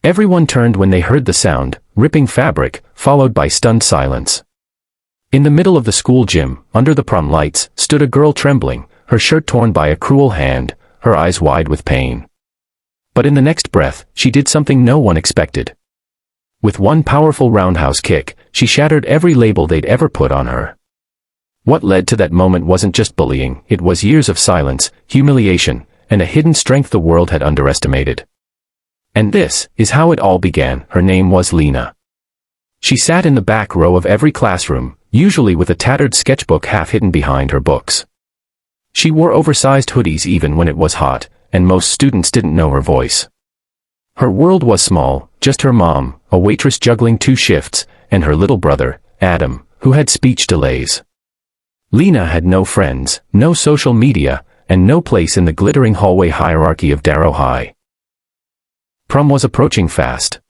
Everyone turned when they heard the sound, ripping fabric, followed by stunned silence. In the middle of the school gym, under the prom lights, stood a girl trembling, her shirt torn by a cruel hand, her eyes wide with pain. But in the next breath, she did something no one expected. With one powerful roundhouse kick, she shattered every label they'd ever put on her. What led to that moment wasn't just bullying, it was years of silence, humiliation, and a hidden strength the world had underestimated. And this is how it all began. Her name was Lena. She sat in the back row of every classroom, usually with a tattered sketchbook half hidden behind her books. She wore oversized hoodies even when it was hot, and most students didn't know her voice. Her world was small, just her mom, a waitress juggling 2 shifts, and her little brother, Adam, who had speech delays. Lena had no friends, no social media, and no place in the glittering hallway hierarchy of Darrow High. Prom was approaching fast.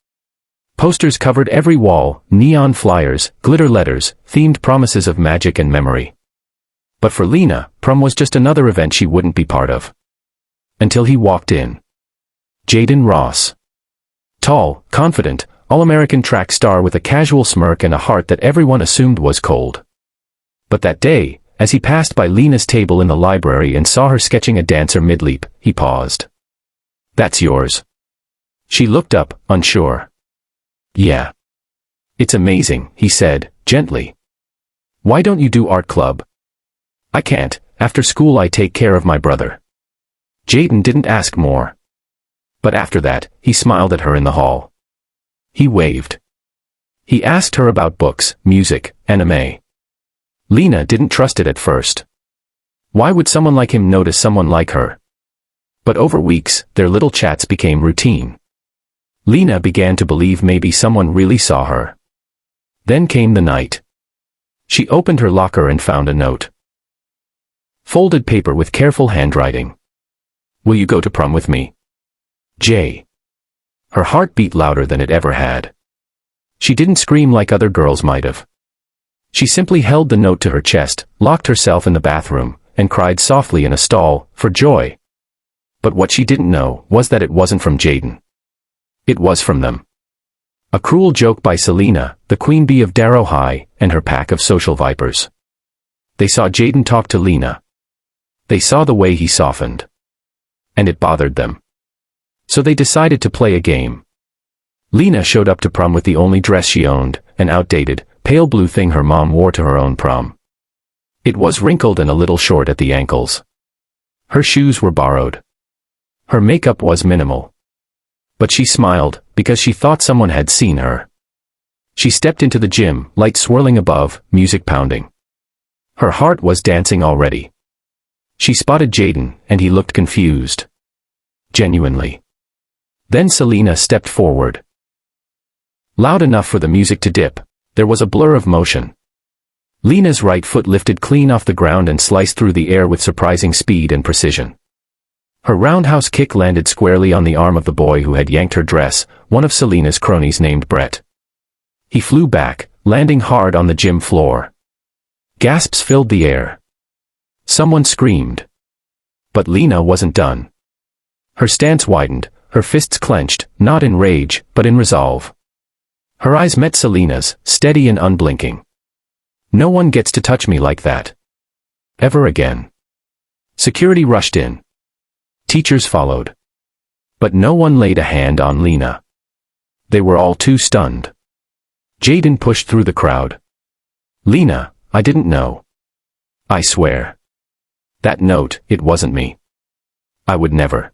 Posters covered every wall, neon flyers, glitter letters, themed promises of magic and memory. But for Lena, prom was just another event she wouldn't be part of. Until he walked in. Jaden Ross. Tall, confident, all-American track star with a casual smirk and a heart that everyone assumed was cold. But that day, as he passed by Lena's table in the library and saw her sketching a dancer mid-leap, he paused. "That's yours." She looked up, unsure. "Yeah. It's amazing," he said, gently. "Why don't you do art club?" "I can't. After school I take care of my brother." Jaden didn't ask more. But after that, he smiled at her in the hall. He waved. He asked her about books, music, anime. Lena didn't trust it at first. Why would someone like him notice someone like her? But over weeks, their little chats became routine. Lena began to believe maybe someone really saw her. Then came the night. She opened her locker and found a note. Folded paper with careful handwriting. "Will you go to prom with me? Jay." Her heart beat louder than it ever had. She didn't scream like other girls might have. She simply held the note to her chest, locked herself in the bathroom, and cried softly in a stall, for joy. But what she didn't know was that it wasn't from Jaden. It was from them. A cruel joke by Selena, the queen bee of Darrow High, and her pack of social vipers. They saw Jaden talk to Lena. They saw the way he softened. And it bothered them. So they decided to play a game. Lena showed up to prom with the only dress she owned, an outdated, pale blue thing her mom wore to her own prom. It was wrinkled and a little short at the ankles. Her shoes were borrowed. Her makeup was minimal. But she smiled, because she thought someone had seen her. She stepped into the gym, lights swirling above, music pounding. Her heart was dancing already. She spotted Jaden, and he looked confused. Genuinely. Then Selena stepped forward. Loud enough for the music to dip, there was a blur of motion. Lena's right foot lifted clean off the ground and sliced through the air with surprising speed and precision. Her roundhouse kick landed squarely on the arm of the boy who had yanked her dress, one of Selena's cronies named Brett. He flew back, landing hard on the gym floor. Gasps filled the air. Someone screamed. But Lena wasn't done. Her stance widened, her fists clenched, not in rage, but in resolve. Her eyes met Selena's, steady and unblinking. "No one gets to touch me like that. Ever again." Security rushed in. Teachers followed. But no one laid a hand on Lena. They were all too stunned. Jaden pushed through the crowd. "Lena, I didn't know. I swear. That note, it wasn't me. I would never."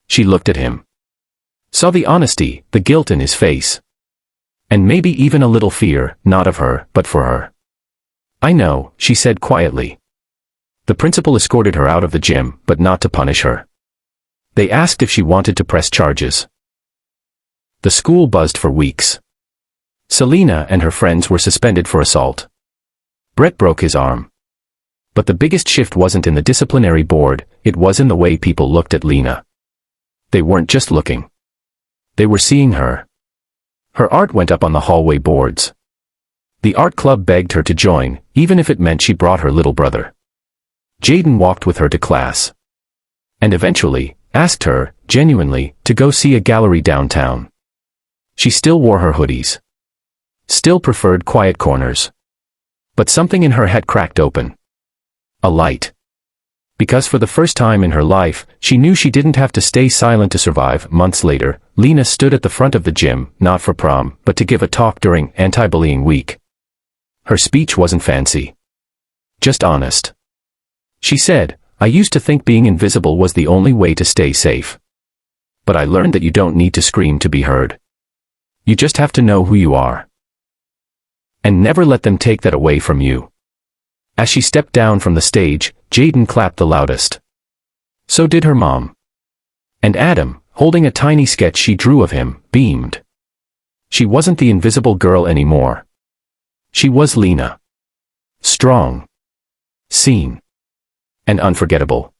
She looked at him. Saw the honesty, the guilt in his face. And maybe even a little fear, not of her, but for her. "I know," she said quietly. The principal escorted her out of the gym, but not to punish her. They asked if she wanted to press charges. The school buzzed for weeks. Selena and her friends were suspended for assault. Brett broke his arm. But the biggest shift wasn't in the disciplinary board, it was in the way people looked at Lena. They weren't just looking. They were seeing her. Her art went up on the hallway boards. The art club begged her to join, even if it meant she brought her little brother. Jaden walked with her to class. And eventually, asked her, genuinely, to go see a gallery downtown. She still wore her hoodies. Still preferred quiet corners. But something in her had cracked open. A light. Because for the first time in her life, she knew she didn't have to stay silent to survive. Months later, Lena stood at the front of the gym, not for prom, but to give a talk during Anti-Bullying Week. Her speech wasn't fancy. Just honest. She said, "I used to think being invisible was the only way to stay safe. But I learned that you don't need to scream to be heard. You just have to know who you are. And never let them take that away from you." As she stepped down from the stage, Jaden clapped the loudest. So did her mom. And Adam, holding a tiny sketch she drew of him, beamed. She wasn't the invisible girl anymore. She was Lena. Strong. Seen. And unforgettable.